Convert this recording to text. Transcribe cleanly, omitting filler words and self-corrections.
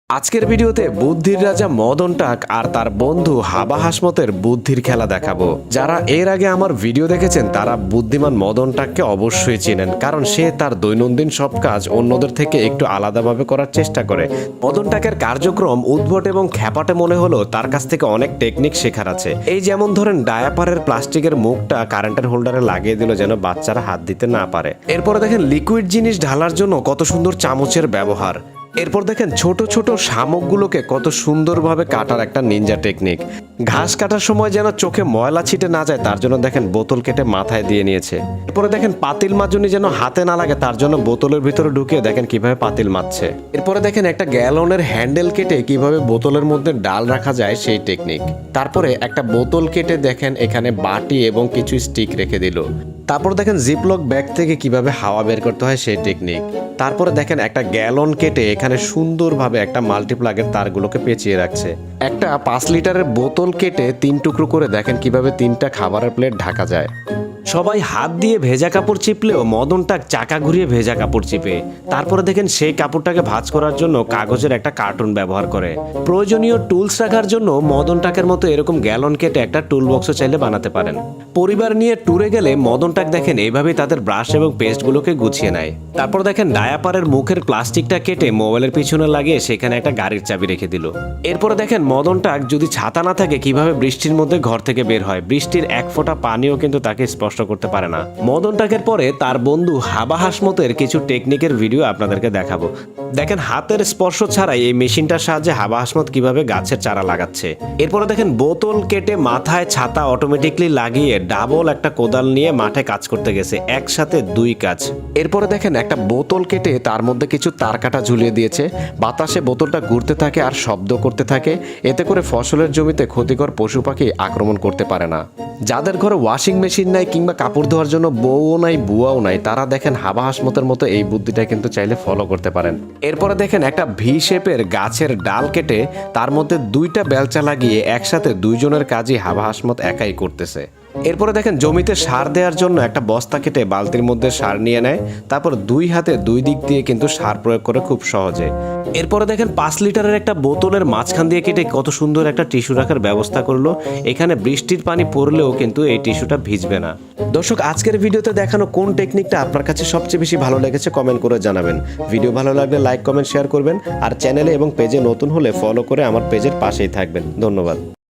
আজকের ভিডিওতে বুদ্ধির রাজা মদন টাক আর তার বন্ধু হাবা হাসমতের বুদ্ধির খেলা দেখাবো। যারা এর আগে আমার ভিডিও দেখেছেন তারা বুদ্ধিমান মদন টাককে অবশ্যই চেনেন, কারণ সে তার দৈনন্দিন সব কাজ অন্যদের থেকে একটু আলাদাভাবে করার চেষ্টা করে। মদন টাকের কার্যক্রম উদ্ভট এবং খ্যাপাটে মনে হলো তার কাছ থেকে অনেক টেকনিক শেখার আছে। এই যেমন ধরেন ডায়াপারের প্লাস্টিকের মুখটা কারেন্টের হোল্ডারে লাগিয়ে দিল যেন বাচ্চারা হাত দিতে না পারে। এরপরে দেখেন লিকুইড জিনিস ঢালার জন্য কত সুন্দর চামচের ব্যবহার। এরপর দেখেন ছোট ছোট শামুকগুলোকে কত সুন্দরভাবে কাটার একটা নিনজা টেকনিক। ঘাস কাটার সময় যেন চোখে ময়লা ছিটে না যায় তার জন্য দেখেন বোতল কেটে মাথায় দিয়ে নিয়েছে। এরপরে দেখেন পাতিল মাজুনি যেন হাতে না লাগে তার জন্য বোতলের ভিতরে ঢুকিয়ে দেখেন কিভাবে পাতিল মাজছে। এরপরে দেখেন একটা গ্যালনের হ্যান্ডেল কেটে কিভাবে বোতলের মধ্যে ডাল রাখা যায় সেই টেকনিক। তারপরে একটা বোতল কেটে দেখেন এখানে বাটি এবং কিছু স্টিক রেখে দিল। তারপর দেখেন জিপলক ব্যাগ থেকে কিভাবে হাওয়া বের করতে হয় সেই টেকনিক। তারপরে দেখেন একটা গ্যালন কেটে এখানে সুন্দরভাবে একটা মাল্টিপ্লাগের তারগুলোকে পেঁচিয়ে রাখছে। একটা 5 লিটারের বোতল কেটে 3 টুকরো করে দেখেন কিভাবে 3টা খাবারের প্লেট ঢাকা যায়। সবাই হাত দিয়ে ভেজা কাপড় চিপলেও মদন টাক চাকা ঘুরিয়ে ভেজা কাপড় চিপে। তারপরে দেখেন সেই কাপড়টাকে ভাঁজ করার জন্য কাগজের একটা কার্টুন ব্যবহার করে। প্রয়োজনীয় টুলস রাখার জন্য মদন টাকের মতো এরকম গ্যালন কেটে একটা টুল বক্সও চাইলে বানাতে পারেন। পরিবার নিয়ে ট্যুরে গেলে মদন টাক দেখেন এইভাবেই তাদের ব্রাশ এবং পেস্টগুলোকে গুছিয়ে নেয়। তারপর দেখেন ডায়াপারের মুখের প্লাস্টিকটা কেটে মোবাইলের পিছনে লাগিয়ে সেখানে একটা গাড়ির চাবি রেখে দিল। এরপরে দেখেন মদন টাক যদি ছাতা না থাকে কিভাবে বৃষ্টির মধ্যে ঘর থেকে বের হয়। বৃষ্টির এক ফোঁটা পানিও কিন্তু তাকে স্পর্শ করতে পারে না। মদন টাকের পরে তার বন্ধু হাবা হাসমতের কিছু টেকনিকের ভিডিও আপনাদেরকে দেখাবো। দেখেন হাতের স্পর্শ ছাড়াই এই মেশিনটার সাহায্যে হাবা হাসমত কিভাবে গাছের চারা লাগাচ্ছে। এরপরে দেখেন বোতল কেটে মাথায় ছাতা অটোমেটিকলি লাগিয়ে ডাবল একটা কোদাল নিয়ে মাঠে কাজ করতে গেছে, একসাথে 2 কাজ। এরপরে দেখেন একটা বোতল কেটে তার মধ্যে কিছু তার কাটা ঝুলিয়ে দিয়েছে। বাতাসে বোতলটা ঘুরতে থাকে আর শব্দ করতে থাকে, এতে করে ফসলের জমিতে ক্ষতিকর পশু পাখি আক্রমণ করতে পারে না। যাদের ঘরে ওয়াশিং মেশিন নাই কিংবা কাপড় ধোয়ার জন্য বউও নাই বুয়াও নাই তারা দেখেন হাবা হাসমতের মতো এই বুদ্ধিটা কিন্তু চাইলে ফলো করতে পারেন। এরপরে দেখেন একটা ভি শেপের গাছের ডাল কেটে তার মধ্যে 2টা বেলচা লাগিয়ে একসাথে 2 জনের কাজই হাবা হাসমত একাই করতেছে। এরপরে দেখেন জমিতে সার দেওয়ার জন্য একটা বস্তা কেটে বালতির মধ্যে সার নিয়ে নেয়, তারপর 2 হাতে 2 দিক দিয়ে কিন্তু সার প্রয়োগ করে খুব সহজে। এরপরে দেখেন 5 লিটারের একটা বোতলের মাঝখান দিয়ে কেটে কত সুন্দর একটা টিস্যু রাখার ব্যবস্থা করলো। এখানে বৃষ্টির পানি পড়লেও কিন্তু এই টিস্যুটা ভিজবে না। দর্শক আজকের ভিডিওতে দেখানো কোন টেকনিকটা আপনার কাছে সবচেয়ে বেশি ভালো লেগেছে কমেন্ট করে জানাবেন। ভিডিও ভালো লাগলে লাইক কমেন্ট শেয়ার করবেন, আর চ্যানেলে এবং পেজে নতুন হলে ফলো করে আমার পেজের পাশেই থাকবেন। ধন্যবাদ।